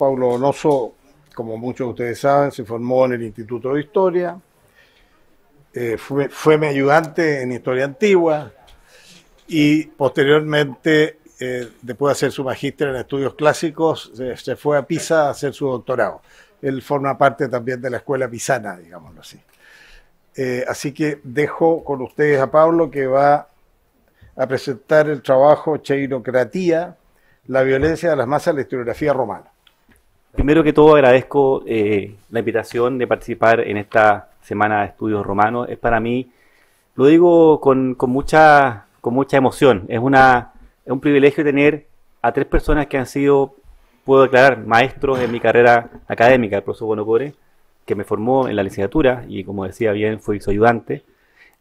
Paulo Donoso, como muchos de ustedes saben, se formó en el Instituto de Historia, fue mi ayudante en Historia Antigua y posteriormente, después de hacer su magíster en Estudios Clásicos, se fue a Pisa a hacer su doctorado. Él forma parte también de la escuela pisana, digámoslo así. Así que dejo con ustedes a Pablo, que va a presentar el trabajo Cheirocratía, la violencia de las masas en la historiografía romana. Primero que todo agradezco la invitación de participar en esta Semana de Estudios Romanos. Es para mí, lo digo con mucha emoción, es un privilegio tener a tres personas que han sido, puedo declarar, maestros en mi carrera académica, el profesor Bonocore, que me formó en la licenciatura y, como decía bien, fui su ayudante.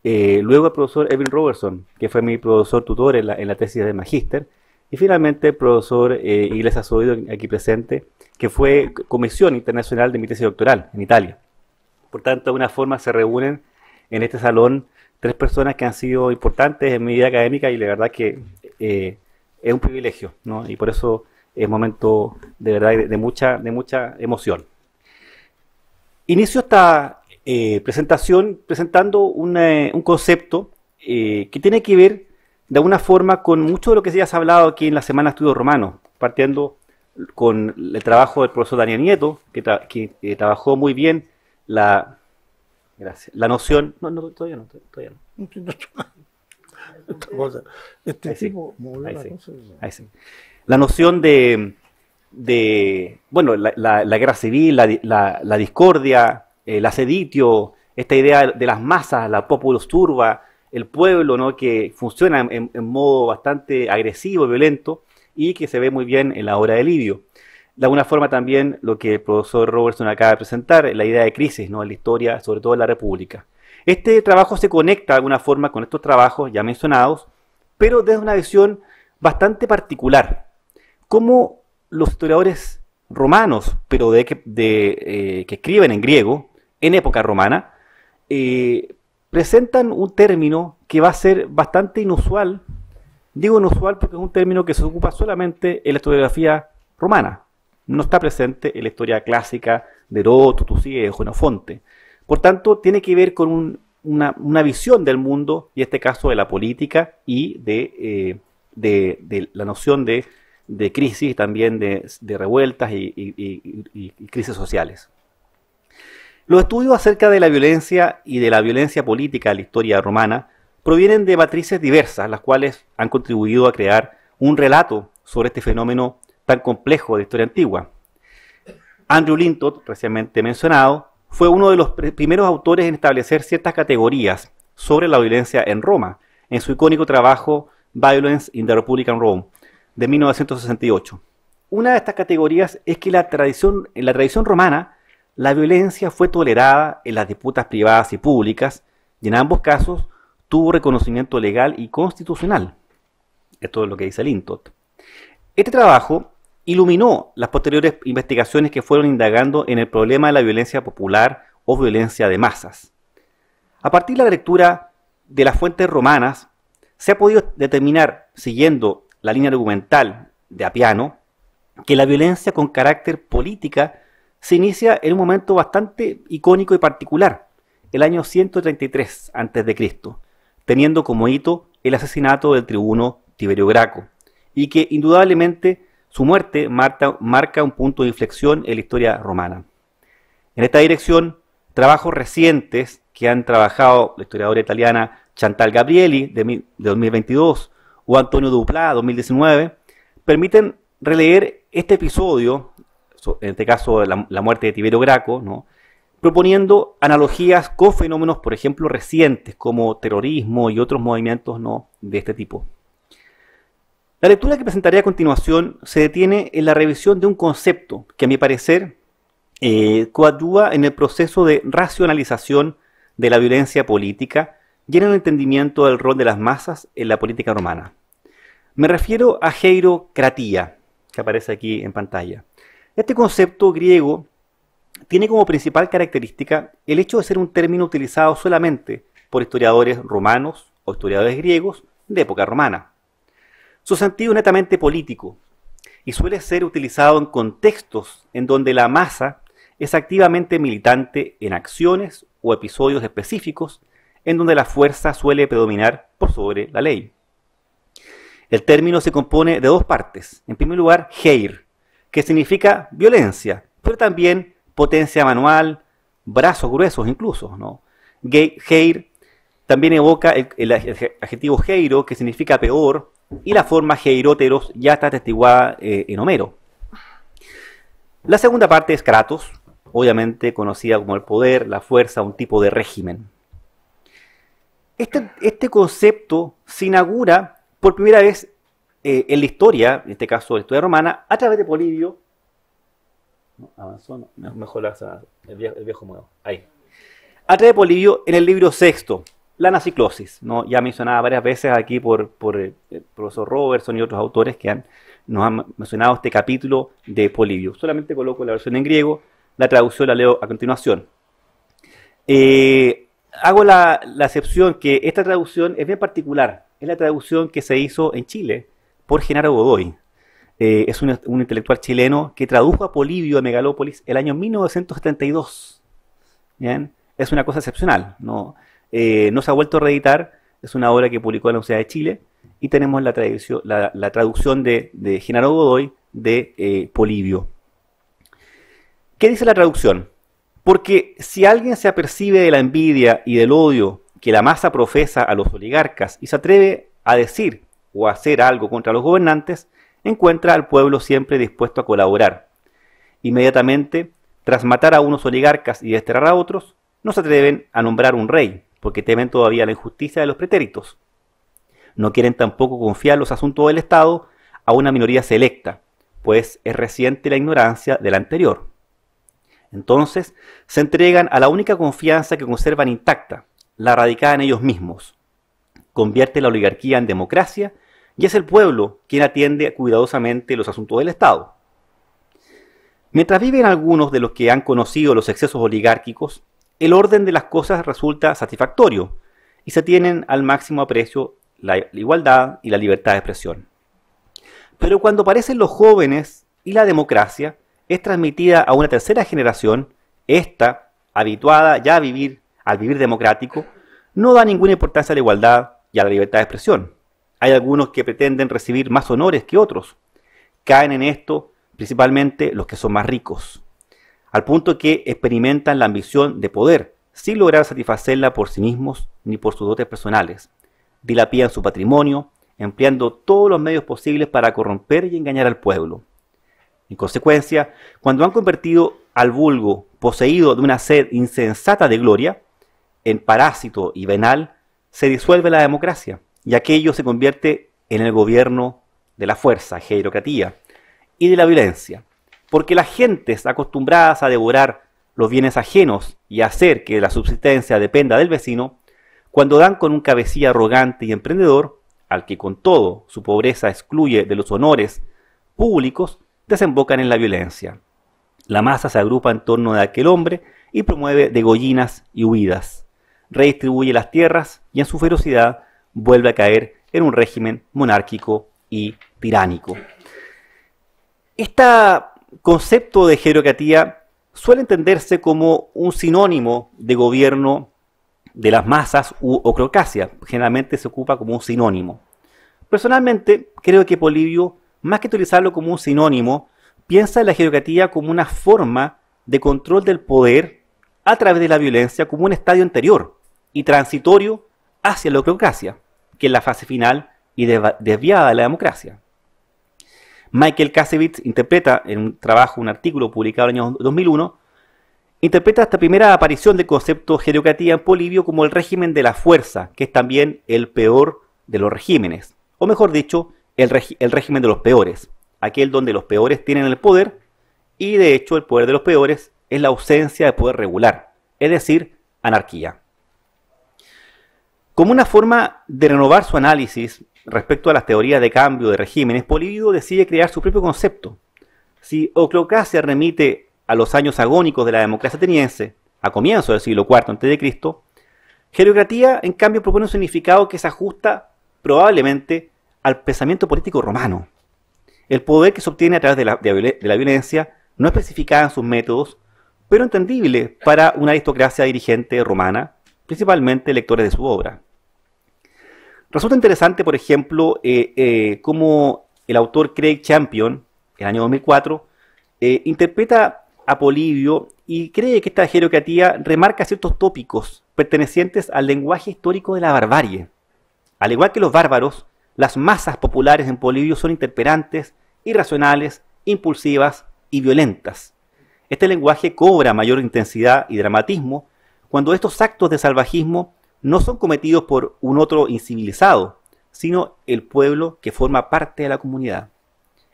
Luego el profesor Edwin Robertson, que fue mi profesor tutor en la tesis de magíster. Y finalmente el profesor Iglesias Zoido, aquí presente, que fue comisión internacional de mi tesis doctoral en Italia. Por tanto, de alguna forma se reúnen en este salón tres personas que han sido importantes en mi vida académica y la verdad que es un privilegio, ¿no? Y por eso es un momento de verdad de mucha emoción. Inicio esta presentación presentando un concepto que tiene que ver de alguna forma con mucho de lo que ya se ha hablado aquí en la Semana de Estudios Romanos, partiendo con el trabajo del profesor Daniel Nieto, que trabajó muy bien la noción... Todavía no. La noción bueno, la guerra civil, la discordia, el aseditio, esta idea de las masas, la populus turba, el pueblo, ¿no?, que funciona en modo bastante agresivo y violento y que se ve muy bien en la obra de Livio. De alguna forma también lo que el profesor Robertson acaba de presentar, la idea de crisis, ¿no?, en la historia, sobre todo en la República. Este trabajo se conecta de alguna forma con estos trabajos ya mencionados, pero desde una visión bastante particular. Cómo los historiadores romanos, pero que escriben en griego, en época romana, presentan un término que va a ser bastante inusual. Digo inusual porque es un término que se ocupa solamente en la historiografía romana. No está presente en la historia clásica de Heródoto, Tucídides, Jenofonte. Por tanto, tiene que ver con una visión del mundo, y en este caso de la política y de la noción de crisis, también de revueltas y crisis sociales. Los estudios acerca de la violencia y de la violencia política de la historia romana provienen de matrices diversas, las cuales han contribuido a crear un relato sobre este fenómeno tan complejo de la historia antigua. Andrew Lintott, recientemente mencionado, fue uno de los primeros autores en establecer ciertas categorías sobre la violencia en Roma, en su icónico trabajo Violence in the Republican Rome, de 1968. Una de estas categorías es que en la tradición romana, la violencia fue tolerada en las disputas privadas y públicas, y en ambos casos tuvo reconocimiento legal y constitucional. Esto es lo que dice Lintott. Este trabajo iluminó las posteriores investigaciones que fueron indagando en el problema de la violencia popular o violencia de masas. A partir de la lectura de las fuentes romanas, se ha podido determinar, siguiendo la línea argumental de Apiano, que la violencia con carácter política se inicia en un momento bastante icónico y particular, el año 133 a.C., teniendo como hito el asesinato del tribuno Tiberio Graco, y que indudablemente su muerte marca un punto de inflexión en la historia romana. En esta dirección, trabajos recientes que han trabajado la historiadora italiana Chantal Gabrieli, de 2022, o Antonio Duplá, 2019, permiten releer este episodio, en este caso la muerte de Tiberio Graco, ¿no?, proponiendo analogías con fenómenos, por ejemplo, recientes como terrorismo y otros movimientos, ¿no?, de este tipo. La lectura que presentaré a continuación se detiene en la revisión de un concepto que, a mi parecer, coadyuva en el proceso de racionalización de la violencia política y en el entendimiento del rol de las masas en la política romana. Me refiero a heirocratía, que aparece aquí en pantalla. Este concepto griego tiene como principal característica el hecho de ser un término utilizado solamente por historiadores romanos o historiadores griegos de época romana. Su sentido es netamente político y suele ser utilizado en contextos en donde la masa es activamente militante en acciones o episodios específicos en donde la fuerza suele predominar por sobre la ley. El término se compone de dos partes. En primer lugar, Heir, que significa violencia, pero también potencia manual, brazos gruesos incluso, ¿no? Heir también evoca el adjetivo heiro, que significa peor, y la forma heiróteros ya está atestiguada en Homero. La segunda parte es Kratos, obviamente conocida como el poder, la fuerza, un tipo de régimen. Este concepto se inaugura por primera vez en la historia, en este caso la historia romana, a través de Polibio. No, avanzó, no, mejor el viejo modo. Ahí. A través de Polibio en el libro sexto, la anaciclosis, ¿no? Ya mencionada varias veces aquí por el profesor Robertson y otros autores que nos han mencionado este capítulo de Polibio. Solamente coloco la versión en griego, la traducción la leo a continuación. Hago la excepción que esta traducción es bien particular. Es la traducción que se hizo en Chile por Genaro Godoy. Es un intelectual chileno que tradujo a Polibio de Megalópolis el año 1972. ¿Bien? Es una cosa excepcional, ¿no? No se ha vuelto a reeditar, es una obra que publicó en la Universidad de Chile y tenemos la traducción de Genaro Godoy de Polibio. ¿Qué dice la traducción? Porque si alguien se apercibe de la envidia y del odio que la masa profesa a los oligarcas y se atreve a decir o a hacer algo contra los gobernantes, encuentra al pueblo siempre dispuesto a colaborar. Inmediatamente, tras matar a unos oligarcas y desterrar a otros, no se atreven a nombrar un rey, porque temen todavía la injusticia de los pretéritos. No quieren tampoco confiar los asuntos del Estado a una minoría selecta, pues es reciente la ignorancia de la anterior. Entonces, se entregan a la única confianza que conservan intacta, la radicada en ellos mismos. Convierte la oligarquía en democracia y es el pueblo quien atiende cuidadosamente los asuntos del Estado. Mientras viven algunos de los que han conocido los excesos oligárquicos, el orden de las cosas resulta satisfactorio y se tienen al máximo aprecio la igualdad y la libertad de expresión. Pero cuando aparecen los jóvenes y la democracia es transmitida a una tercera generación, esta, habituada ya al vivir democrático, no da ninguna importancia a la igualdad y a la libertad de expresión. Hay algunos que pretenden recibir más honores que otros. Caen en esto principalmente los que son más ricos, al punto que experimentan la ambición de poder, sin lograr satisfacerla por sí mismos ni por sus dotes personales. Dilapidan su patrimonio, empleando todos los medios posibles para corromper y engañar al pueblo. En consecuencia, cuando han convertido al vulgo, poseído de una sed insensata de gloria, en parásito y venal, se disuelve la democracia, y aquello se convierte en el gobierno de la fuerza, heirocratía, y de la violencia, porque las gentes acostumbradas a devorar los bienes ajenos y a hacer que la subsistencia dependa del vecino, cuando dan con un cabecilla arrogante y emprendedor, al que con todo su pobreza excluye de los honores públicos, desembocan en la violencia. La masa se agrupa en torno de aquel hombre y promueve degollinas y huidas, redistribuye las tierras y en su ferocidad vuelve a caer en un régimen monárquico y tiránico. Este concepto de heirocratía suele entenderse como un sinónimo de gobierno de las masas u ocrocracia. Generalmente se ocupa como un sinónimo. Personalmente, creo que Polibio, más que utilizarlo como un sinónimo, piensa en la heirocratía como una forma de control del poder a través de la violencia como un estadio anterior y transitorio hacia la ocrocracia, que es la fase final y desviada de la democracia. Michael Kasevitz interpreta en un trabajo, un artículo publicado en el año 2001, interpreta esta primera aparición del concepto heirocratía en Polibio como el régimen de la fuerza, que es también el peor de los regímenes, o mejor dicho, el régimen de los peores, aquel donde los peores tienen el poder y de hecho el poder de los peores es la ausencia de poder regular, es decir, anarquía. Como una forma de renovar su análisis respecto a las teorías de cambio de regímenes, Polibio decide crear su propio concepto. Si oclocracia remite a los años agónicos de la democracia ateniense, a comienzos del siglo IV a.C., heirocratía, en cambio, propone un significado que se ajusta probablemente al pensamiento político romano. El poder que se obtiene a través de la violencia no especificada en sus métodos, pero entendible para una aristocracia dirigente romana, principalmente lectores de su obra. Resulta interesante, por ejemplo, cómo el autor Craig Champion, en el año 2004, interpreta a Polibio y cree que esta jerocratía remarca ciertos tópicos pertenecientes al lenguaje histórico de la barbarie. Al igual que los bárbaros, las masas populares en Polibio son interperantes, irracionales, impulsivas y violentas. Este lenguaje cobra mayor intensidad y dramatismo cuando estos actos de salvajismo no son cometidos por un otro incivilizado, sino el pueblo que forma parte de la comunidad.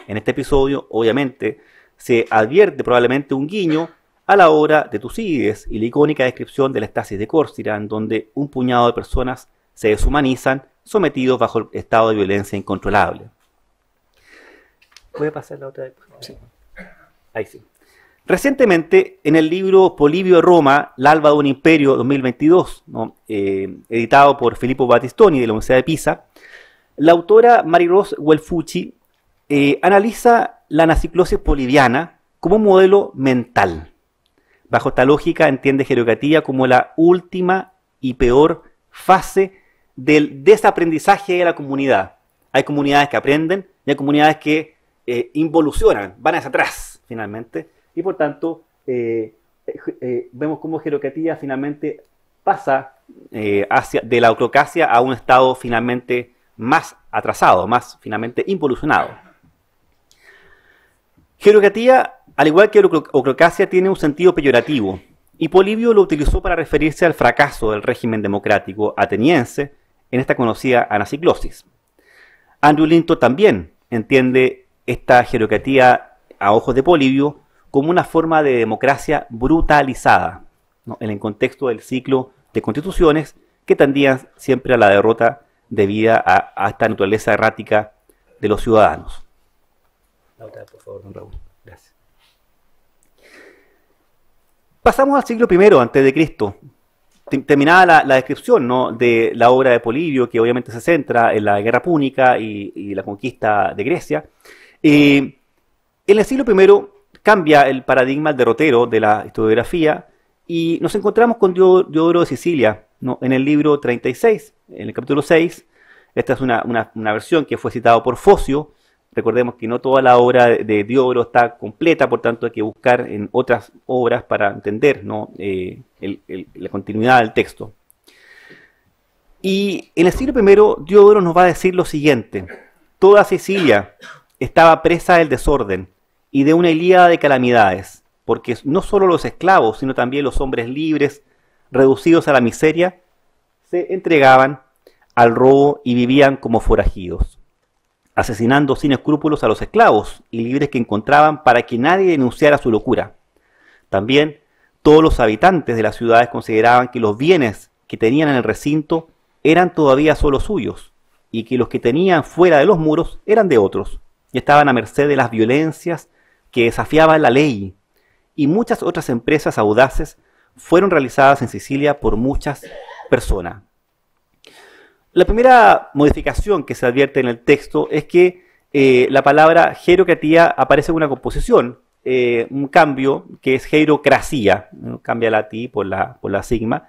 En este episodio, obviamente, se advierte probablemente un guiño a la obra de Tucídides y la icónica descripción de la estasis de Córcira, en donde un puñado de personas se deshumanizan, sometidos bajo el estado de violencia incontrolable. ¿Puede pasar la otra vez? Sí. Ahí sí. Recientemente, en el libro Polibio de Roma, la alba de un imperio 2022, ¿no? Editado por Filippo Battistoni de la Universidad de Pisa, la autora Marie-Rose Guelfucci analiza la anaciclosis poliviana como un modelo mental. Bajo esta lógica entiende jerocratía como la última y peor fase del desaprendizaje de la comunidad. Hay comunidades que aprenden y hay comunidades que involucionan, van hacia atrás finalmente, y por tanto vemos cómo jerocratía finalmente pasa de la autocracia a un estado finalmente más atrasado, más finalmente involucionado. Jerocratía, al igual que ocrocracia, tiene un sentido peyorativo, y Polibio lo utilizó para referirse al fracaso del régimen democrático ateniense en esta conocida anaciclosis. Andrew Linton también entiende esta jerocratía a ojos de Polibio como una forma de democracia brutalizada, ¿no? En el contexto del ciclo de constituciones que tendían siempre a la derrota debido a esta naturaleza errática de los ciudadanos. La otra, por favor, don Raúl. Gracias. Pasamos al siglo I a.C. Terminada la descripción, ¿no?, de la obra de Polibio, que obviamente se centra en la guerra púnica y la conquista de Grecia. En el siglo I cambia el paradigma, el derrotero de la historiografía, y nos encontramos con Diodoro de Sicilia, ¿no?, en el libro 36, en el capítulo 6. Esta es una versión que fue citada por Focio. Recordemos que no toda la obra de Diodoro está completa, por tanto hay que buscar en otras obras para entender, ¿no?, la continuidad del texto. Y en el siglo I, Diodoro nos va a decir lo siguiente: toda Sicilia estaba presa del desorden y de una ilíada de calamidades, porque no solo los esclavos, sino también los hombres libres, reducidos a la miseria, se entregaban al robo y vivían como forajidos, asesinando sin escrúpulos a los esclavos y libres que encontraban para que nadie denunciara su locura. También todos los habitantes de las ciudades consideraban que los bienes que tenían en el recinto eran todavía solo suyos, y que los que tenían fuera de los muros eran de otros, y estaban a merced de las violencias que desafiaban la ley, y muchas otras empresas audaces fueron realizadas en Sicilia por muchas personas. La primera modificación que se advierte en el texto es que la palabra jerocratía aparece en una composición, un cambio que es jerocracia, ¿no?, cambia la ti por la sigma,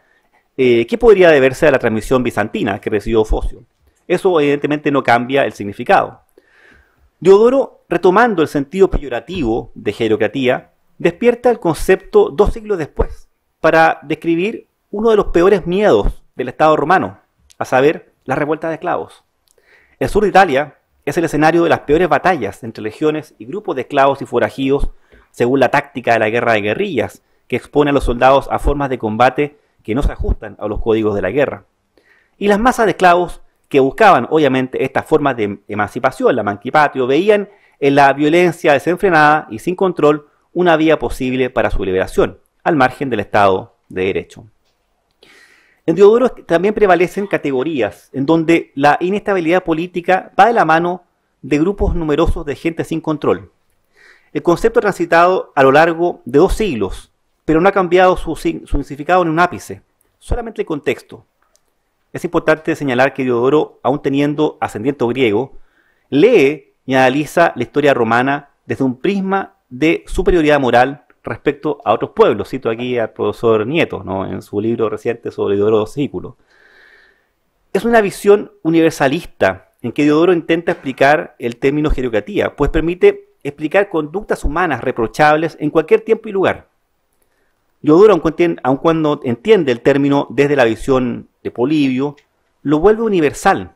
que podría deberse a la transmisión bizantina que recibió Focio. Eso evidentemente no cambia el significado. Diodoro, retomando el sentido peyorativo de jerocratía, despierta el concepto 2 siglos después para describir uno de los peores miedos del Estado romano, a saber, la revuelta de esclavos. El sur de Italia es el escenario de las peores batallas entre legiones y grupos de esclavos y forajidos, según la táctica de la guerra de guerrillas, que expone a los soldados a formas de combate que no se ajustan a los códigos de la guerra. Y las masas de esclavos que buscaban, obviamente, estas formas de emancipación, la mancipatio, veían en la violencia desenfrenada y sin control una vía posible para su liberación, al margen del Estado de Derecho. En Diodoro también prevalecen categorías en donde la inestabilidad política va de la mano de grupos numerosos de gente sin control. El concepto ha transitado a lo largo de 2 siglos, pero no ha cambiado su significado en un ápice, solamente el contexto. Es importante señalar que Diodoro, aun teniendo ascendiente griego, lee y analiza la historia romana desde un prisma de superioridad moral respecto a otros pueblos. Cito aquí al profesor Nieto, ¿no?, en su libro reciente sobre Diodoro Sículo. Es una visión universalista en que Diodoro intenta explicar el término hierocratía, pues permite explicar conductas humanas reprochables en cualquier tiempo y lugar. Diodoro, aun cuando entiende el término desde la visión de Polibio, lo vuelve universal,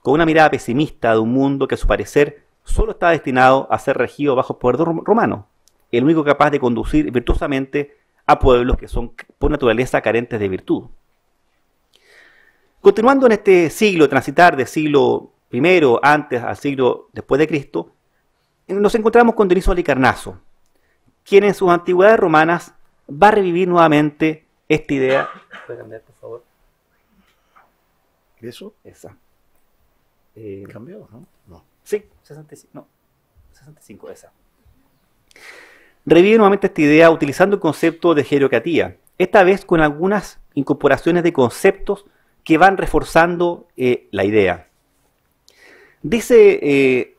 con una mirada pesimista de un mundo que a su parecer solo está destinado a ser regido bajo el poder romano, el único capaz de conducir virtuosamente a pueblos que son por naturaleza carentes de virtud. Continuando en este siglo, transitar del siglo I antes al siglo después de Cristo, nos encontramos con Dioniso Halicarnaso, quien en sus antigüedades romanas va a revivir nuevamente esta idea. ¿Puede cambiar, por favor? ¿Y eso? Esa. ¿Cambió? ¿No? No. Sí, 65, no, 65, esa. Revive nuevamente esta idea utilizando el concepto de hierocratía, esta vez con algunas incorporaciones de conceptos que van reforzando la idea. Dice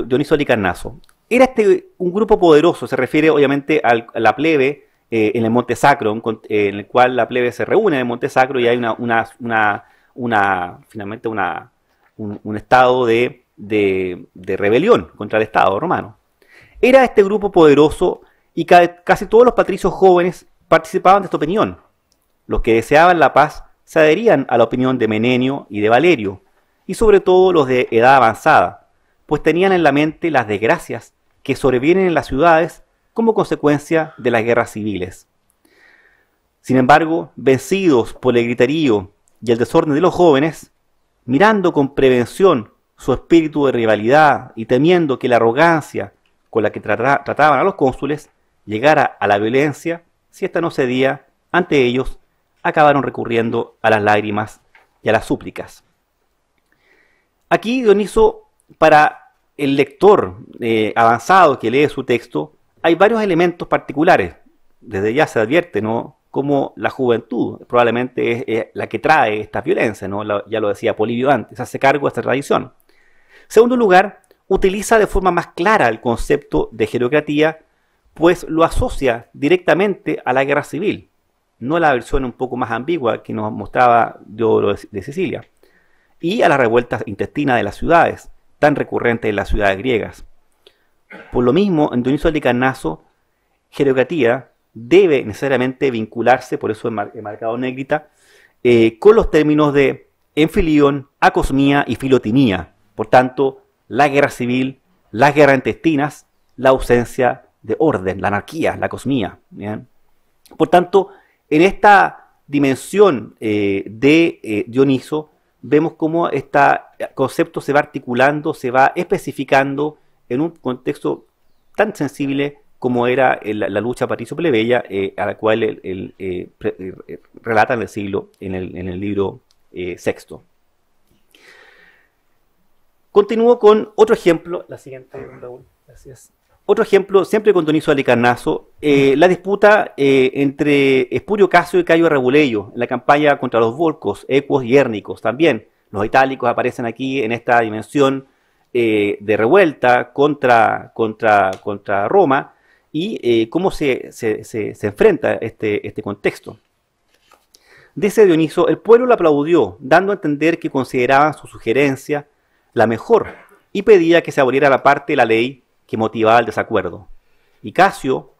Dioniso Halicarnaso, era un grupo poderoso, se refiere obviamente a la plebe en el Monte Sacro, en el cual la plebe se reúne en el Monte Sacro y hay finalmente un estado de rebelión contra el Estado romano. Era este grupo poderoso y casi todos los patricios jóvenes participaban de esta opinión. Los que deseaban la paz se adherían a la opinión de Menenio y de Valerio, y sobre todo los de edad avanzada, pues tenían en la mente las desgracias que sobrevienen en las ciudades como consecuencia de las guerras civiles. Sin embargo, vencidos por el griterío y el desorden de los jóvenes, mirando con prevención su espíritu de rivalidad y temiendo que la arrogancia con la que trataban a los cónsules llegara a la violencia, si ésta no cedía ante ellos, acabaron recurriendo a las lágrimas y a las súplicas. Aquí Dioniso, para el lector avanzado que lee su texto, hay varios elementos particulares. Desde ya se advierte, ¿no?, como la juventud probablemente es la que trae esta violencia, ¿no? Ya lo decía Polibio antes, hace cargo de esta tradición. En segundo lugar, utiliza de forma más clara el concepto de hierocratía, pues lo asocia directamente a la guerra civil, no a la versión un poco más ambigua que nos mostraba Diodoro de Sicilia, y a las revueltas intestinas de las ciudades, tan recurrentes en las ciudades griegas. Por lo mismo, en Dioniso Halicarnaso, hierocratía debe necesariamente vincularse, por eso he marcado negrita, con los términos de enfilión, acosmía y filotimía. Por tanto, la guerra civil, las guerras intestinas, la ausencia de orden, la anarquía, la acosmía. ¿Bien? Por tanto, en esta dimensión de Dioniso, vemos cómo este concepto se va articulando, se va especificando en un contexto tan sensible como era la lucha patricio-plebeya, a la cual él relata en el libro sexto. Continúo con otro ejemplo, la siguiente, Raúl, gracias. Otro ejemplo, siempre con Dioniso Halicarnaso, la disputa entre Espurio Casio y Cayo Rebuleyo en la campaña contra los volcos, ecuos y hérnicos. También los itálicos aparecen aquí en esta dimensión de revuelta contra Roma y cómo se enfrenta este contexto. Dice Dioniso, el pueblo lo aplaudió, dando a entender que consideraban su sugerencia la mejor y pedía que se aboliera la parte de la ley que motivaba el desacuerdo. Y Casio,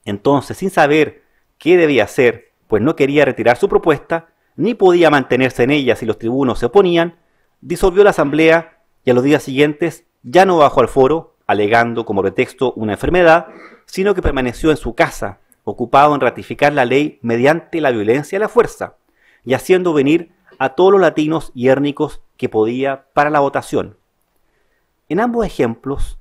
entonces, sin saber qué debía hacer, pues no quería retirar su propuesta, ni podía mantenerse en ella si los tribunos se oponían, disolvió la asamblea y a los días siguientes ya no bajó al foro, alegando como pretexto una enfermedad, sino que permaneció en su casa, ocupado en ratificar la ley mediante la violencia y la fuerza, y haciendo venir a todos los latinos y hérnicos que podía para la votación. En ambos ejemplos,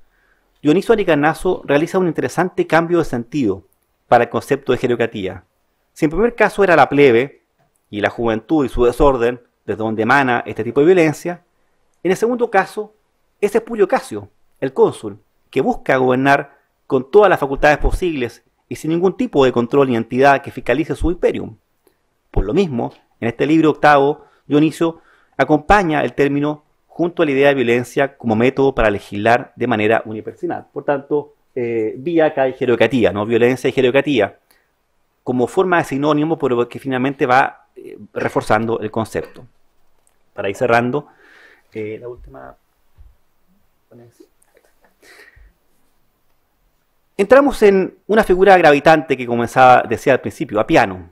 Dioniso Halicarnaso realiza un interesante cambio de sentido para el concepto de hierocratía. Si en primer caso era la plebe y la juventud y su desorden, desde donde emana este tipo de violencia, en el segundo caso es Espurio Casio, el cónsul, que busca gobernar con todas las facultades posibles y sin ningún tipo de control ni entidad que fiscalice su imperium. Por lo mismo, en este libro octavo, Dioniso acompaña el término junto a la idea de violencia como método para legislar de manera unipersonal. Por tanto, vía acá hay jerocatía, ¿no? Violencia y jerocatía, como forma de sinónimo, pero que finalmente va reforzando el concepto. Para ir cerrando, la última... Entramos en una figura gravitante que decía al principio, Apiano.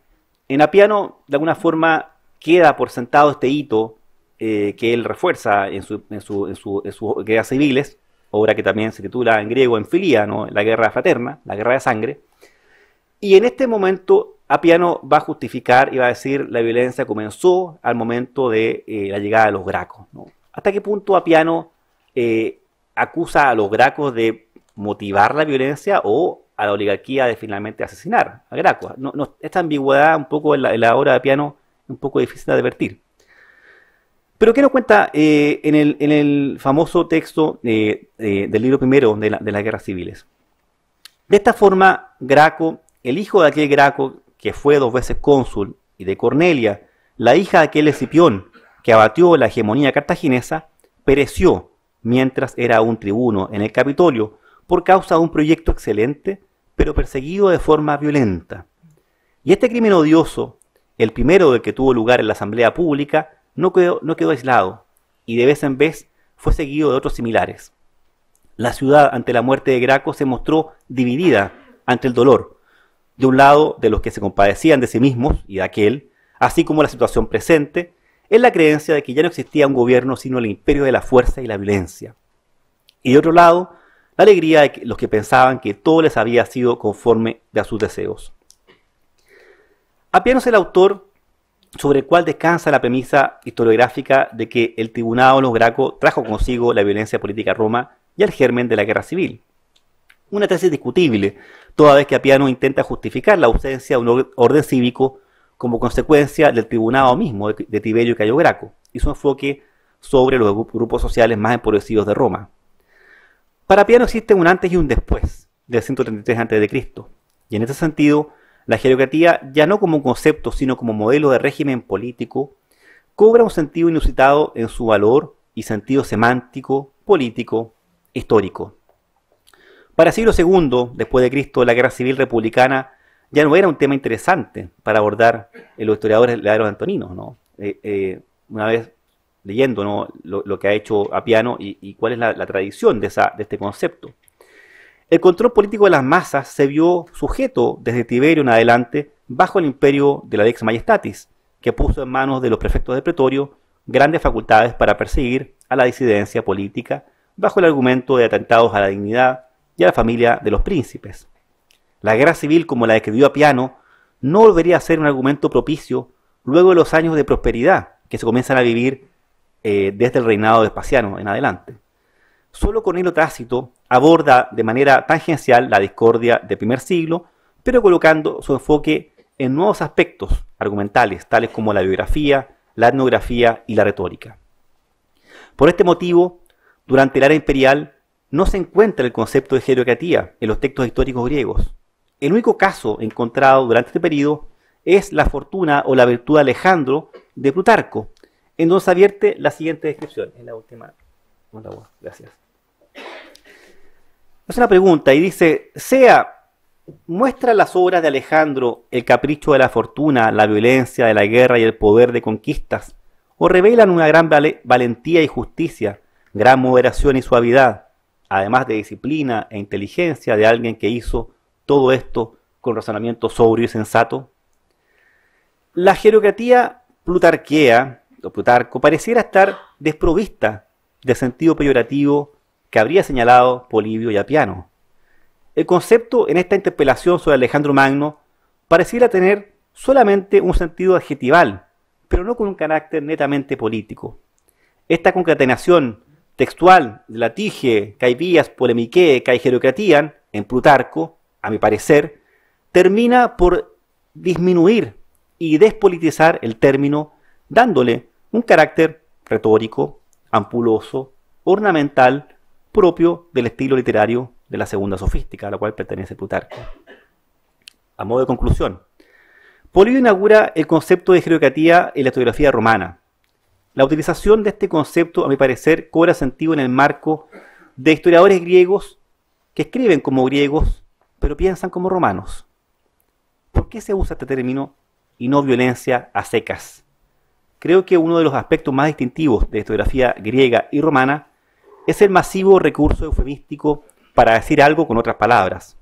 En Apiano, de alguna forma, queda por sentado este hito que él refuerza en sus guerras civiles, obra que también se titula en griego Enfilia, ¿no? La guerra fraterna, la guerra de sangre. Y en este momento, Apiano va a justificar y va a decir la violencia comenzó al momento de la llegada de los gracos, ¿no? ¿Hasta qué punto Apiano acusa a los gracos de motivar la violencia o a la oligarquía de finalmente asesinar a Graco? Esta ambigüedad un poco en la obra de Apiano es un poco difícil de advertir. Pero ¿qué nos cuenta en el famoso texto del libro primero de las guerras civiles? De esta forma, Graco, el hijo de aquel Graco que fue 2 veces cónsul, y de Cornelia, la hija de aquel Escipión que abatió la hegemonía cartaginesa, pereció mientras era un tribuno en el Capitolio por causa de un proyecto excelente, pero perseguido de forma violenta. Y este crimen odioso, el primero del que tuvo lugar en la asamblea pública, no quedó aislado, y de vez en vez fue seguido de otros similares. La ciudad, ante la muerte de Graco, se mostró dividida ante el dolor, de un lado de los que se compadecían de sí mismos y de aquel, así como la situación presente, en la creencia de que ya no existía un gobierno sino el imperio de la fuerza y la violencia. Y de otro lado, la alegría de los que pensaban que todo les había sido conforme a sus deseos. Apiano es el autor sobre el cual descansa la premisa historiográfica de que el tribunado de los Gracos trajo consigo la violencia política a Roma y el germen de la guerra civil. Una tesis discutible, toda vez que Apiano intenta justificar la ausencia de un orden cívico como consecuencia del tribunado mismo de Tiberio y Cayo Graco, y su enfoque sobre los grupos sociales más empobrecidos de Roma. Para Apiano existe un antes y un después del 133 a.C., y en ese sentido, la jerocratía, ya no como un concepto, sino como modelo de régimen político, cobra un sentido inusitado en su valor y sentido semántico, político, histórico. Para el siglo II, después de Cristo, la guerra civil republicana ya no era un tema interesante para abordar en los historiadores de antoninos, ¿no? Una vez leyendo, ¿no?, lo que ha hecho Apiano y cuál es la tradición de este concepto. El control político de las masas se vio sujeto desde Tiberio en adelante bajo el imperio de la Lex Majestatis, que puso en manos de los prefectos de pretorio grandes facultades para perseguir a la disidencia política bajo el argumento de atentados a la dignidad y a la familia de los príncipes. La guerra civil, como la describió Apiano, no volvería a ser un argumento propicio luego de los años de prosperidad que se comienzan a vivir desde el reinado de Vespasiano en adelante. Solo Cornelio Tácito aborda de manera tangencial la discordia del primer siglo, pero colocando su enfoque en nuevos aspectos argumentales, tales como la biografía, la etnografía y la retórica. Por este motivo, durante la era imperial, no se encuentra el concepto de jerocratía en los textos históricos griegos. El único caso encontrado durante este periodo es la fortuna o la virtud de Alejandro de Plutarco, en donde se advierte la siguiente descripción. Es la última. Gracias. Es una pregunta y dice: ¿muestran las obras de Alejandro el capricho de la fortuna, la violencia de la guerra y el poder de conquistas? ¿O revelan una gran valentía y justicia, gran moderación y suavidad, además de disciplina e inteligencia de alguien que hizo todo esto con razonamiento sobrio y sensato? La jerocratía plutarquea, o Plutarco, pareciera estar desprovista del sentido peyorativo que habría señalado Polibio y Apiano. El concepto en esta interpelación sobre Alejandro Magno pareciera tener solamente un sentido adjetival, pero no con un carácter netamente político. Esta concatenación textual de la tige, kai vías polemiquae, kai jerocratian, en Plutarco, a mi parecer, termina por disminuir y despolitizar el término, dándole un carácter retórico, ampuloso, ornamental, propio del estilo literario de la segunda sofística, a la cual pertenece Plutarco. A modo de conclusión, Polibio inaugura el concepto de jerocratía en la historiografía romana. La utilización de este concepto, a mi parecer, cobra sentido en el marco de historiadores griegos que escriben como griegos, pero piensan como romanos. ¿Por qué se usa este término y no violencia a secas? Creo que uno de los aspectos más distintivos de la historiografía griega y romana es el masivo recurso eufemístico para decir algo con otras palabras.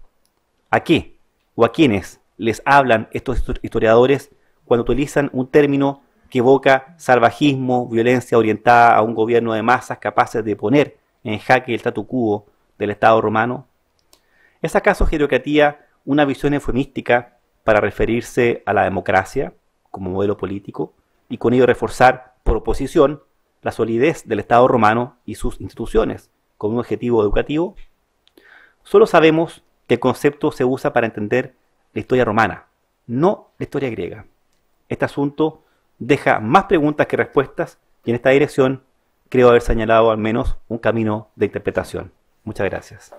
¿A qué o a quiénes les hablan estos historiadores cuando utilizan un término que evoca salvajismo, violencia orientada a un gobierno de masas capaces de poner en jaque el statu quo del Estado romano? ¿Es acaso jerocratía una visión eufemística para referirse a la democracia como modelo político y con ello reforzar, por oposición, la solidez del Estado romano y sus instituciones como un objetivo educativo? Solo sabemos que el concepto se usa para entender la historia romana, no la historia griega. Este asunto deja más preguntas que respuestas y en esta dirección creo haber señalado al menos un camino de interpretación. Muchas gracias.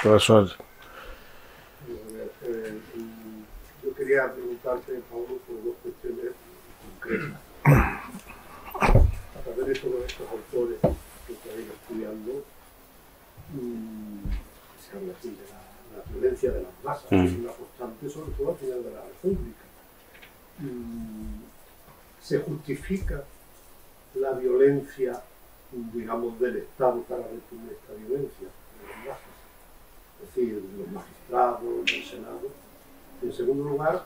Profesor. Yo quería preguntarte, Pablo, por dos cuestiones concretas. A través de todos estos autores que estáis estudiando, se habla así de la violencia de las masas, es una constante, sobre todo al final de la República. Se justifica la violencia, digamos, del Estado para reprimir esta violencia de las masas, es decir, los magistrados, el Senado. En segundo lugar,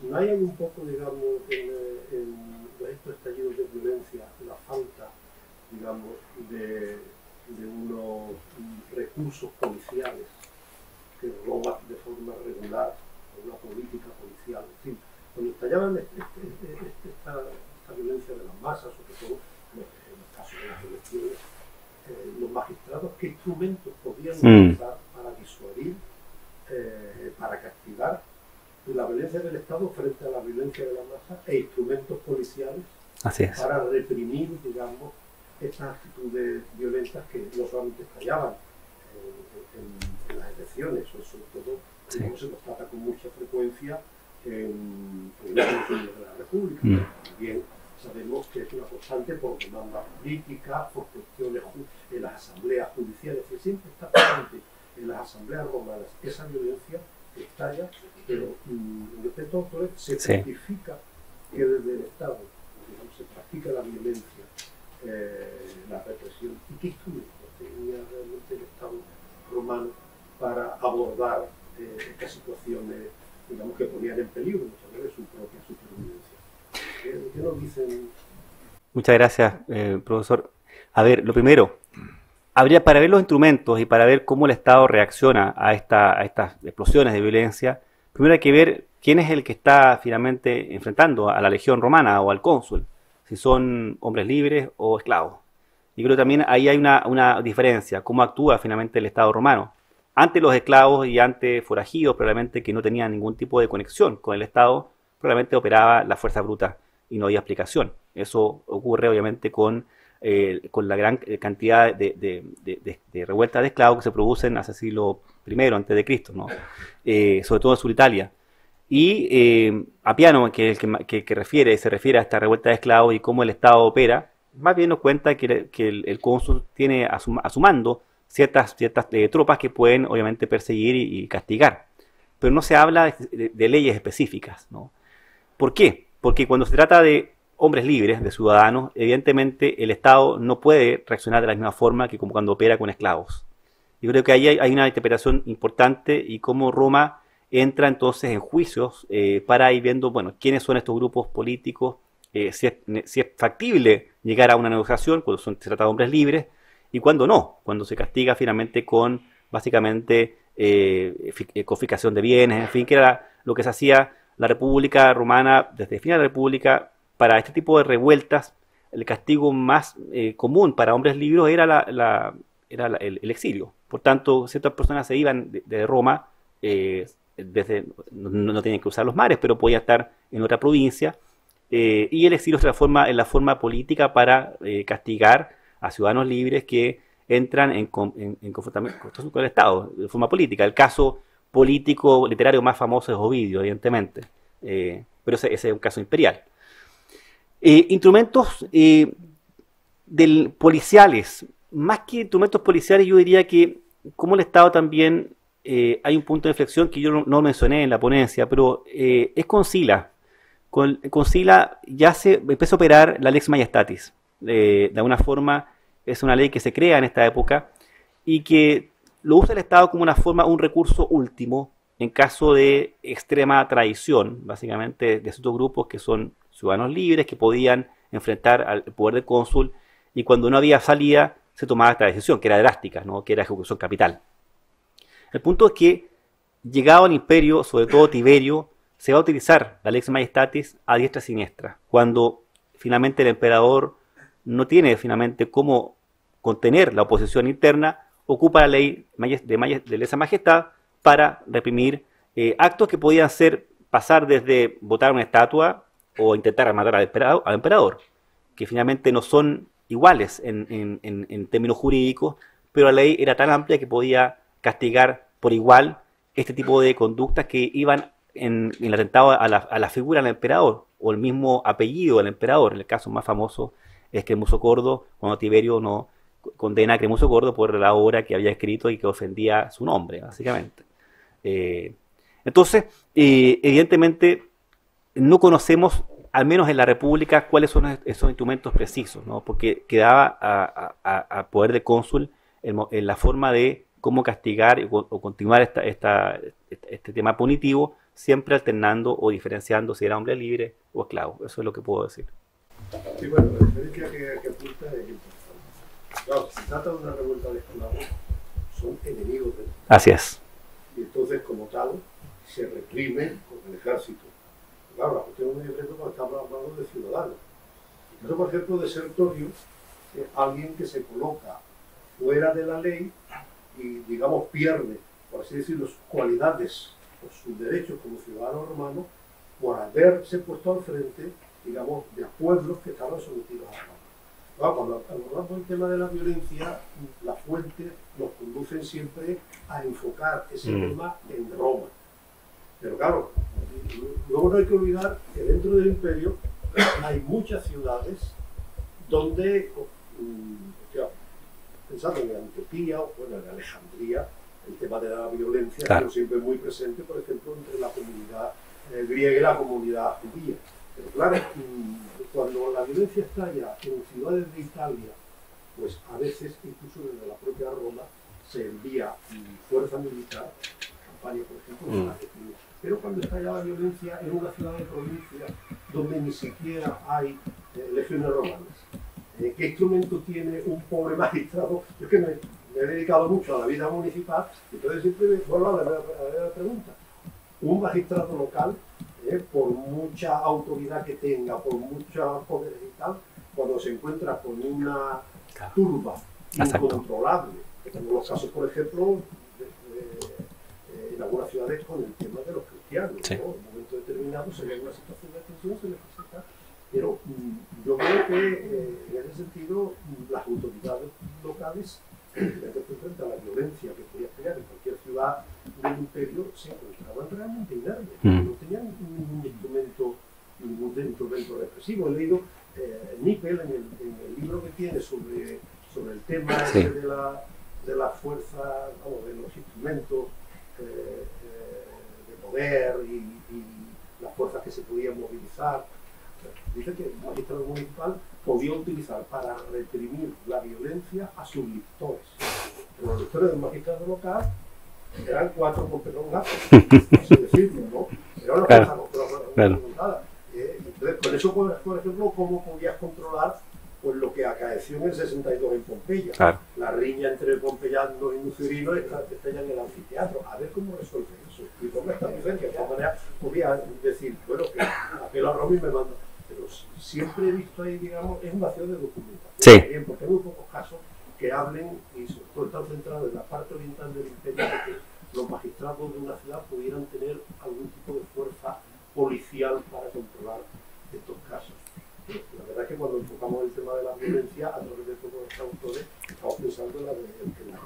¿no hay un poco, digamos, en estos estallidos de violencia la falta, digamos, de unos recursos policiales que roban de forma regular, una política policial? En fin, cuando estallaban esta violencia de las masas, sobre todo en el caso de las elecciones, los magistrados, ¿qué instrumentos podían utilizar para disuadir, para castigar la violencia del Estado frente a la violencia de la masa e instrumentos policiales para reprimir, digamos, estas actitudes violentas que no solamente estallaban en las elecciones, o sobre todo, digamos, se nos trata con mucha frecuencia en las elecciones de la República, pero también sabemos que es una constante por demanda política, por cuestiones en las asambleas judiciales, que siempre está presente en las asambleas romanas esa violencia estalla, pero en respecto a autores se justifica que desde el Estado, digamos, se practica la violencia, la represión. ¿Y qué instrumentos tenía realmente el Estado romano para abordar estas situaciones, digamos, que ponían en peligro muchas veces su propia supervivencia? ¿Qué nos dicen? Muchas gracias, profesor. A ver, lo primero, para ver los instrumentos y para ver cómo el Estado reacciona a estas explosiones de violencia, primero hay que ver quién es el que está finalmente enfrentando a la legión romana o al cónsul, si son hombres libres o esclavos. Y creo que también ahí hay una diferencia, cómo actúa finalmente el Estado romano. Ante los esclavos y ante forajidos, probablemente que no tenían ningún tipo de conexión con el Estado, probablemente operaba la fuerza bruta y no había explicación. Eso ocurre obviamente con la gran cantidad de revueltas de esclavos que se producen hacia el siglo I antes de Cristo, ¿no? Sobre todo en Sur Italia. Y Apiano, que es el que se refiere a esta revuelta de esclavos y cómo el Estado opera, más bien nos cuenta que el cónsul tiene a su mando ciertas tropas que pueden obviamente perseguir y castigar. Pero no se habla de leyes específicas, ¿no? ¿Por qué? Porque cuando se trata de hombres libres, de ciudadanos, evidentemente el Estado no puede reaccionar de la misma forma que como cuando opera con esclavos. Yo creo que ahí hay una interpretación importante y cómo Roma entra entonces en juicios para ir viendo, bueno, quiénes son estos grupos políticos, si es factible llegar a una negociación cuando se trata de hombres libres y cuando no, cuando se castiga finalmente con básicamente confiscación de bienes, en fin, que era lo que se hacía la República Romana desde el final de la República. Para este tipo de revueltas, el castigo más común para hombres libres era el exilio. Por tanto, ciertas personas se iban de Roma, no tenían que usar los mares, pero podían estar en otra provincia, y el exilio se transforma en la forma política para castigar a ciudadanos libres que entran en confrontamiento con el Estado, de forma política. El caso político literario más famoso es Ovidio, evidentemente, pero ese es un caso imperial. Instrumentos policiales, más que instrumentos policiales, yo diría que como el Estado también hay un punto de inflexión que yo no mencioné en la ponencia, pero es con Sila. Con Sila ya se empezó a operar la Lex Majestatis. De alguna forma es una ley que se crea en esta época y que lo usa el Estado como una forma, un recurso último en caso de extrema traición, básicamente de ciertos grupos que son ciudadanos libres que podían enfrentar al poder del cónsul, y cuando no había salida se tomaba esta decisión, que era drástica, ¿no? Que era ejecución capital. El punto es que, llegado al imperio, sobre todo Tiberio, se va a utilizar la Lex Majestatis a diestra y siniestra, cuando finalmente el emperador no tiene finalmente cómo contener la oposición interna, ocupa la ley de lesa majestad para reprimir actos que podían pasar desde botar una estatua o intentar matar al emperador, que finalmente no son iguales en términos jurídicos, pero la ley era tan amplia que podía castigar por igual este tipo de conductas que iban en el atentado a la figura del emperador, o el mismo apellido del emperador. El caso más famoso es Cremuso Cordo, cuando Tiberio no condena a Cremuso Cordo por la obra que había escrito y que ofendía su nombre, básicamente. Entonces, evidentemente, no conocemos, al menos en la República, cuáles son esos instrumentos precisos, ¿no? Porque quedaba a poder de cónsul en la forma de cómo castigar o continuar este tema punitivo, siempre alternando o diferenciando si era hombre libre o esclavo. Eso es lo que puedo decir. Sí, bueno, la diferencia que apunta es importante. Claro, si se trata de una revuelta de esclavos, son enemigos del Estado. Así es. Y entonces, como tal, se reprime con el ejército. Claro, la cuestión es muy diferente cuando estamos hablando de ciudadanos. En el caso, por ejemplo, de Sertorio, es alguien que se coloca fuera de la ley y, digamos, pierde, por así decirlo, sus cualidades o sus derechos como ciudadano romano por haberse puesto al frente, digamos, de pueblos que estaban sometidos a Roma. Claro, cuando abordamos el tema de la violencia, las fuentes nos conducen siempre a enfocar ese tema en Roma. Pero claro, luego no hay que olvidar que dentro del imperio hay muchas ciudades donde, pensando en Antioquía o bueno, en Alejandría, el tema de la violencia claro, siempre muy presente, por ejemplo, entre la comunidad griega y la comunidad judía. Pero claro, cuando la violencia estalla en ciudades de Italia, pues a veces, incluso desde la propia Roma, se envía fuerza militar, campaña, por ejemplo, para reprimir. Pero cuando estalla la violencia en una ciudad de provincia donde ni siquiera hay legiones romanas, ¿qué instrumento tiene un pobre magistrado? Yo es que me he dedicado mucho a la vida municipal, entonces siempre me vuelvo a la pregunta. Un magistrado local, por mucha autoridad que tenga, por muchos poderes y tal, cuando se encuentra con una turba incontrolable, que tenemos los casos, por ejemplo, en algunas ciudades con el tema de los cristianos, sí, ¿no? En un momento determinado se ve una situación de tensión, se necesita, pero yo creo que en ese sentido las autoridades locales, frente a la violencia que podía crear en cualquier ciudad del imperio, se encontraban realmente inermes, no tenían ningún instrumento represivo. He leído Nippel en el libro que tiene sobre el tema sí, de la fuerza, vamos, de los instrumentos de poder y las fuerzas que se podían movilizar. Dice que el magistrado municipal podía utilizar para reprimir la violencia a sus lictores. Pero los lictores del magistrado local eran 4 con perdón gatos, así decirlo, ¿no? Era una cosa montada. Entonces, con eso, por ejemplo, ¿cómo podías controlar pues, lo que acaeció en el 62 en Pompeya? Claro. La riña entre pompeyanos y mucerinos estalla en el anfiteatro. A ver cómo resuelve eso. Y cómo esta violencia, de todas maneras, podía decir, bueno, que apelo a Roma y me manda. Pero siempre he visto ahí, digamos, es una acción de documentación. Sí. Bien, porque hay muy pocos casos que hablen y sobre todo están centrados en la parte oriental del imperio de que los magistrados de una ciudad pudieran tener algún tipo de fuerza policial para controlar estos casos. La verdad es que cuando enfocamos el tema de la violencia a través de todos los autores, estamos pensando en la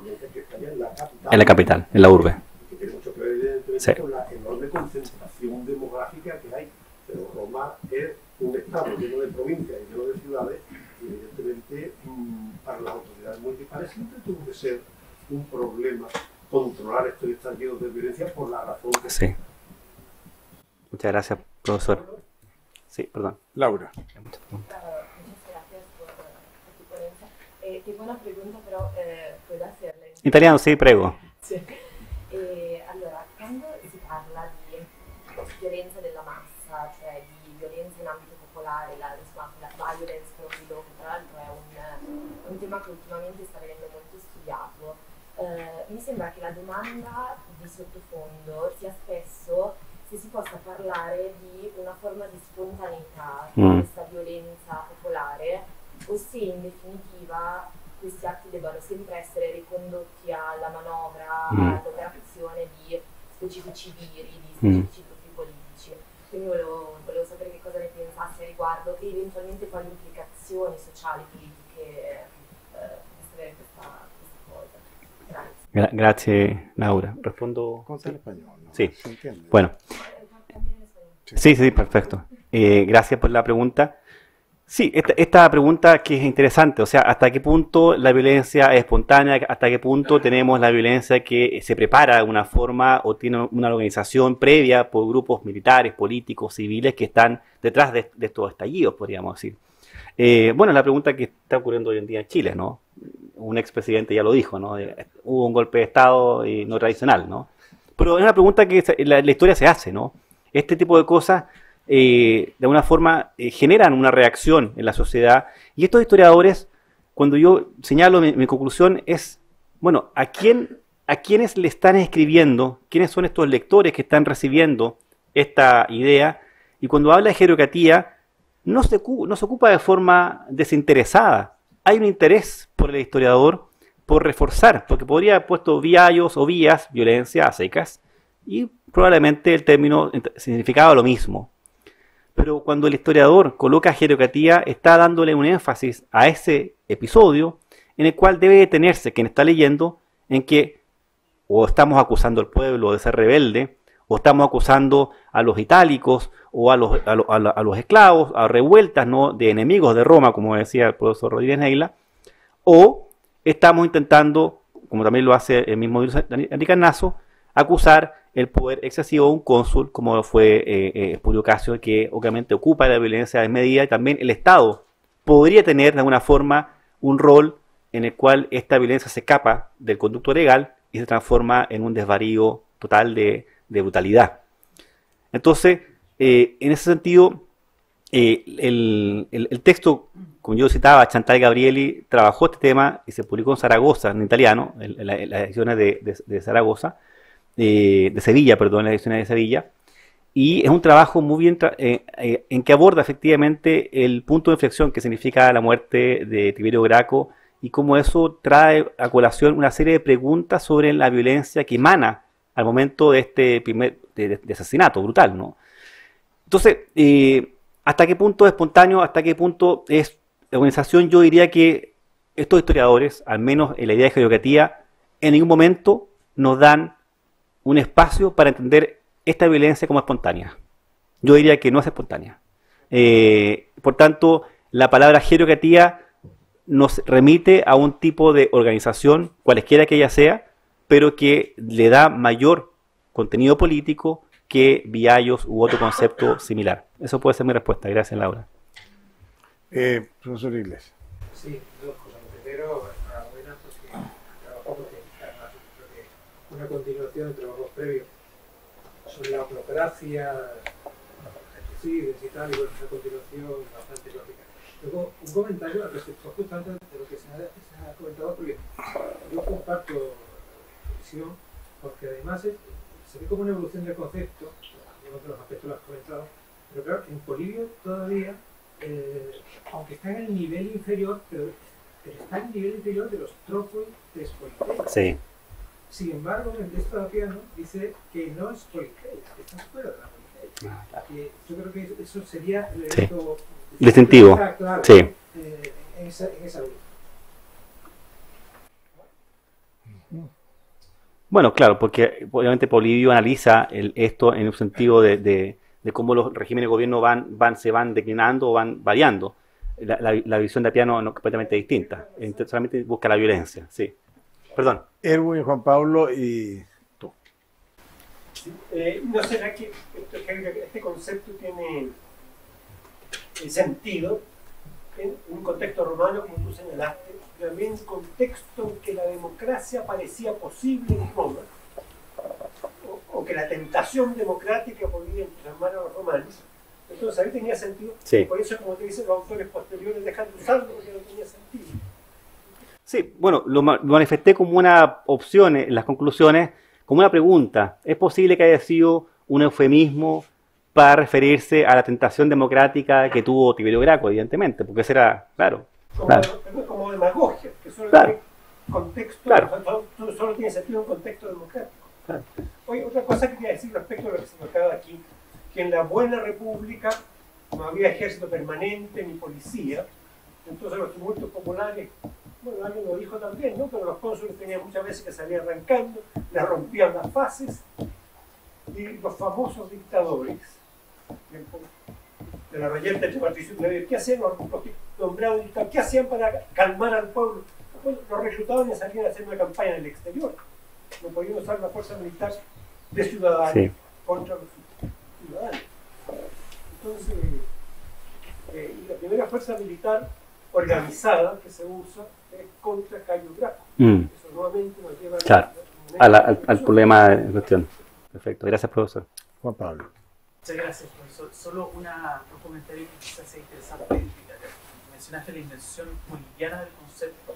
violencia que está allá en la capital. En la capital, en la urbe. Que tiene mucho que ver simplemente por la enorme concentración demográfica que hay. Pero Roma es un estado lleno de provincias y lleno de ciudades, y evidentemente para las autoridades municipales siempre tuvo que ser un problema controlar estos estallidos de violencia por la razón que Sí. Muchas gracias, profesor. Sí, perdón. Laura. Muchas gracias por tu ponencia. Tengo una pregunta, però puedo hacerla in Italiano, sì, prego. Sì. Allora, quando si parla di violenza della massa, cioè di violenza in ambito popolare, la violence from below, che tra l'altro è un tema che ultimamente sta venendo molto studiato, mi sembra che la domanda di sottofondo sia spesso se si possa parlare di una forma di spontaneità di questa violenza popolare, o se in definitiva questi atti debbano sempre essere ricondotti alla manovra, all'operazione di specifici viri, di specifici gruppi politici. Quindi volevo sapere che cosa ne pensasse a riguardo e eventualmente quali implicazioni sociali, politiche possa avere questa cosa. Grazie. Grazie, Laura. Respondo. ¿Cómo está en español? ¿No? Sí. ¿Se entiende? Bueno. También en español. Sí, sí, perfecto. Gracias por la pregunta. Sí, esta pregunta que es interesante, o sea, ¿hasta qué punto la violencia es espontánea? ¿Hasta qué punto tenemos la violencia que se prepara de una forma o tiene una organización previa por grupos militares, políticos, civiles que están detrás de estos estallidos, podríamos decir? Bueno, la pregunta que está ocurriendo hoy en día en Chile, ¿no? Un expresidente ya lo dijo, ¿no? Hubo un golpe de Estado y no tradicional, ¿no? Pero es una pregunta que la historia se hace, ¿no? Este tipo de cosas, de alguna forma, generan una reacción en la sociedad. Y estos historiadores, cuando yo señalo mi conclusión, es, bueno, ¿a quiénes le están escribiendo? ¿Quiénes son estos lectores que están recibiendo esta idea? Y cuando habla de jerocratía, no se ocupa de forma desinteresada. Hay un interés por el historiador por reforzar, porque podría haber puesto viallos o vías, violencia a secas, y probablemente el término significaba lo mismo. Pero cuando el historiador coloca jerocratía, está dándole un énfasis a ese episodio en el cual debe detenerse quien está leyendo, en que o estamos acusando al pueblo de ser rebelde, o estamos acusando a los itálicos, o a los esclavos, a revueltas, ¿no?, de enemigos de Roma, como decía el profesor Rodríguez Neila, o estamos intentando, como también lo hace el mismo Enrique Carnazo, acusar el poder excesivo de un cónsul, como fue Espulio Casio, que obviamente ocupa la violencia desmedida, y también el Estado podría tener de alguna forma un rol en el cual esta violencia se escapa del conducto legal y se transforma en un desvarío total de brutalidad. Entonces, en ese sentido, el texto, como yo citaba, Chantal Gabrieli trabajó este tema y se publicó en Zaragoza, en italiano, en las ediciones de Zaragoza, de Sevilla, perdón, las ediciones de Sevilla, y es un trabajo muy bien en que aborda efectivamente el punto de inflexión que significa la muerte de Tiberio Graco y cómo eso trae a colación una serie de preguntas sobre la violencia que emana al momento de este de asesinato brutal, ¿no? Entonces, ¿hasta qué punto es espontáneo? ¿Hasta qué punto es organización? Yo diría que estos historiadores, al menos en la idea de jerocratía, en ningún momento nos dan un espacio para entender esta violencia como espontánea. Yo diría que no es espontánea. Por tanto, la palabra jerocratía nos remite a un tipo de organización, cualesquiera que ella sea, pero que le da mayor contenido político que viallos u otro concepto similar. Eso puede ser mi respuesta. Gracias, Laura. Profesor Iglesias. Sí, dos cosas. Primero, enhorabuena porque trabajo porque además creo que una continuación de trabajos previos sobre la burocracia, pesticidas y tal, y bueno, una continuación bastante lógica. Luego, un comentario al respecto justamente de lo que se ha comentado, porque yo comparto visión, porque además se ve como una evolución del concepto, algunos de los aspectos los has comentado, pero claro, en Polibio todavía, aunque está en el nivel inferior, pero está en el nivel inferior de los tropoi despoliteia. Sí. Sin embargo, en el texto de Apiano dice que no es politeia, que está fuera de la politeia. Yo creo que eso sería el elemento distintivo. Claro, sí. En esa luz. Bueno, claro, porque obviamente Polibio analiza esto en un sentido de cómo los regímenes de gobierno se van declinando o van variando. La visión de Apiano no, completamente distinta. Entonces, solamente busca la violencia, sí. Perdón. Erwin, Juan Pablo y tú. Sí, ¿no será que este concepto tiene sentido en un contexto romano, como tú señalaste, también un contexto en que la democracia parecía posible en Roma, o que la tentación democrática podía entusiasmar a los romanos? Entonces ahí tenía sentido. Sí. Por eso, como te dicen los autores posteriores, dejan de usarlo porque no tenía sentido. Sí, bueno, lo manifesté como una opción en las conclusiones, como una pregunta. ¿Es posible que haya sido un eufemismo para referirse a la tentación democrática que tuvo Tiberio Graco, evidentemente? Porque ese era, claro. Como demagogia, que solo Claro. tiene contexto, Claro. solo tiene sentido en contexto democrático. Claro. Oye, otra cosa que quería decir respecto a lo que se marcaba aquí, que en la Buena República no había ejército permanente ni policía, entonces los tumultos populares, bueno, alguien lo dijo también, ¿no? Pero los cónsules tenían muchas veces que salir arrancando, les rompían las fases, y los famosos dictadores de la reyerta entre Patricio y Plebeo, ¿qué hacían los nombrados dictadores? ¿Qué hacían para calmar al pueblo? Bueno, los reclutaban y salían a hacer una campaña en el exterior. No podían usar la fuerza militar de ciudadanos Sí. contra los ciudadanos. Entonces, la primera fuerza militar organizada que se usa es contra Cayo Graco. Eso nuevamente nos lleva Claro. Al problema en cuestión. Perfecto, gracias, profesor. Juan Pablo. Muchas gracias, profesor. Solo un comentario que quizás sea interesante. Mencionaste la invención boliviana del concepto.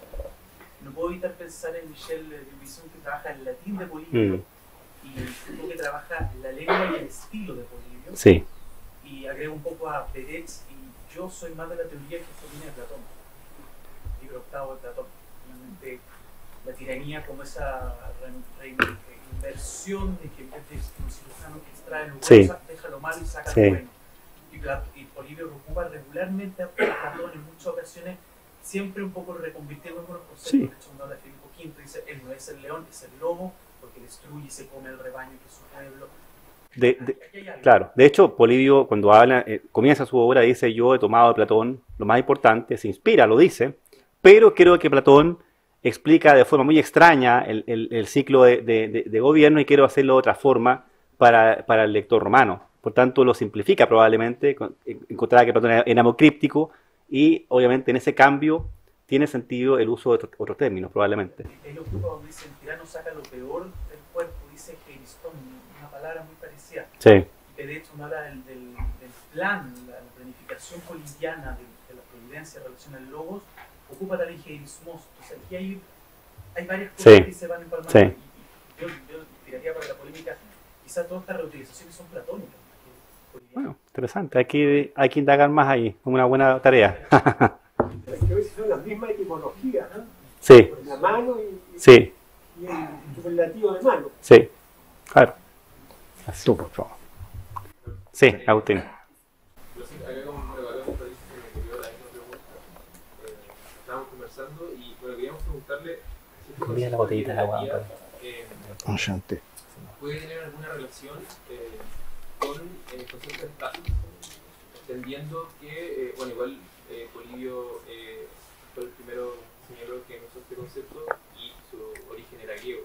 No puedo evitar pensar en Michel Dubuisson, que trabaja el latín de Polibio y tipo que trabaja la lengua y el estilo de Polibio. Sí. Y agrego un poco a Pérez, y yo soy más de la teoría que esto viene de Platón, libro octavo de Platón. Realmente la tiranía como esa inversión de que en vez de un cirujano que extrae lo bueno, deja lo malo y saca lo bueno. Y Polibio ocupa regularmente a Platón en muchas ocasiones, siempre un poco reconvirtiendo algunos conceptos. De hecho, cuando habla Filipo V, dice, él no es el león, es el lobo, porque destruye y se come el rebaño que es su pueblo. Claro, de hecho, Polibio, cuando habla, comienza su obra, dice: yo he tomado de Platón lo más importante, se inspira, lo dice, pero creo que Platón explica de forma muy extraña el ciclo de gobierno, y quiero hacerlo de otra forma para el lector romano. Por tanto, lo simplifica probablemente, encontrará que Platón era hemocríptico, y obviamente en ese cambio tiene sentido el uso de otros términos, probablemente. Él ocupa donde dice: el tirano saca lo peor del cuerpo, dice Geiristón, una palabra muy parecida. Sí. De hecho, uno habla del plan, la planificación boliviana de la providencia en relación al logos, ocupa también Geirismos. Entonces aquí hay varias cosas que se van empalmando. Sí. Y yo tiraría para la polémica, quizá todas estas reutilizaciones son platónicas. Bueno, interesante, hay que indagar más ahí, una buena tarea. Hay que ver si son las mismas etimologías, ¿no? Sí. La mano y el superlativo de mano. Sí, claro. Tú, por favor. Sí, Agustín. Acá como un regalón me parece que me ocurrió la misma pregunta. Estábamos conversando y bueno, queríamos preguntarle si Mira la botellita de agua. Enchanté. puede tener alguna relación con el concepto de estatus, entendiendo que, bueno, igual Polibio fue el primero señaló que usó este concepto y su origen era griego.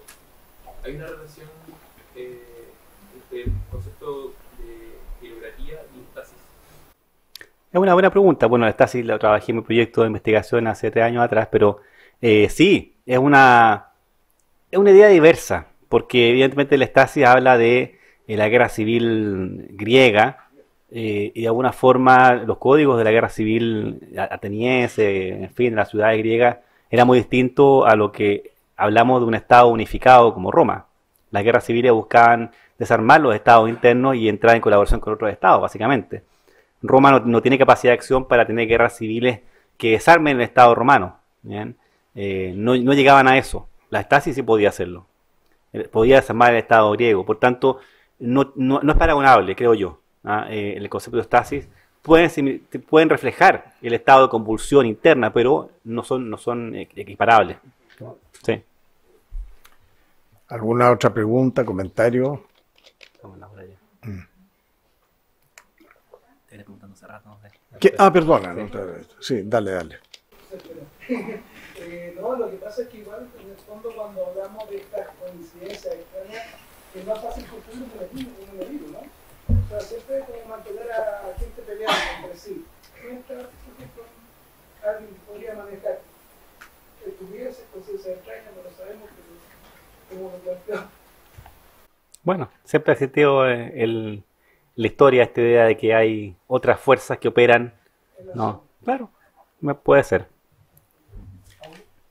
¿Hay una relación entre el concepto de bibliografía y estasis? Es una buena pregunta. Bueno, la estasis la trabajé en mi proyecto de investigación hace 3 años atrás, pero sí, es una idea diversa, porque evidentemente la estasis habla de la guerra civil griega, y de alguna forma los códigos de la guerra civil ateniense, en fin, de las ciudades griegas, era muy distinto a lo que hablamos de un estado unificado como Roma. Las guerras civiles buscaban desarmar los estados internos y entrar en colaboración con otros estados, básicamente. Roma no tiene capacidad de acción para tener guerras civiles que desarmen el estado romano. ¿Bien? No llegaban a eso. La estasis sí podía hacerlo. Podía desarmar el estado griego. Por tanto, no es paragonable, creo yo. El concepto de estasis pueden reflejar el estado de convulsión interna, pero no son equiparables. Sí. ¿Alguna otra pregunta, comentario? Perdona. Sí, dale. No, lo que pasa es que igual, en el fondo, cuando hablamos de estas coincidencias extrañas, es más fácil construir un enemigo, ¿no? O sea, siempre como mantener a gente peleando entre sí. Alguien podría manejar. Tuviese conciencia extraña, pero sabemos que como lo planteó. Bueno, siempre ha existido en la historia esta idea de que hay otras fuerzas que operan. No, claro, puede ser.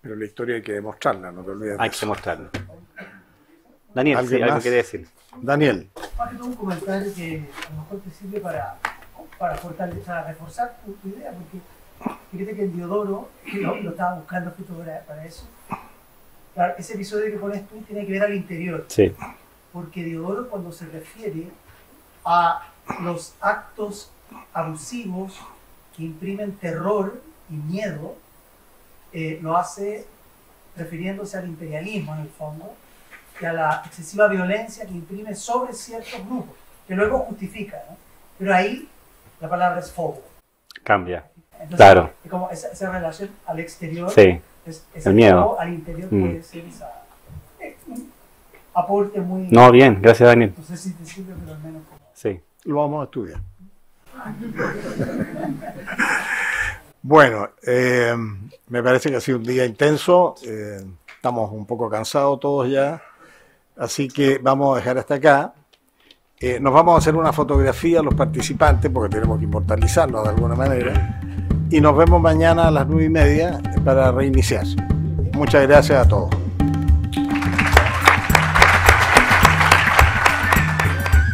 Pero la historia hay que demostrarla, no te olvides. Hay que demostrarla. Daniel, sí, algo quiere decir. Daniel. Más que todo un comentario que a lo mejor te sirve para fortalecer, para reforzar tu idea, porque fíjate que el Diodoro lo estaba buscando justo para eso. Claro, ese episodio que pones tú tiene que ver al interior. Sí. Porque Diodoro, cuando se refiere a los actos abusivos que imprimen terror y miedo, lo hace refiriéndose al imperialismo en el fondo y a la excesiva violencia que imprime sobre ciertos grupos, que luego justifica, ¿no? Pero ahí la palabra es fobo. Cambia. Entonces, claro. Es como esa relación al exterior, sí. es el miedo. Al interior puede ser un aporte muy... No, bien, gracias Daniel. No sé si te sirve, pero al menos como... Sí. Lo vamos a estudiar. Bueno, me parece que ha sido un día intenso, estamos un poco cansados todos ya, así que vamos a dejar hasta acá. Nos vamos a hacer una fotografía a los participantes porque tenemos que inmortalizarlos de alguna manera y nos vemos mañana a las 9:30 para reiniciar. Muchas gracias a todos.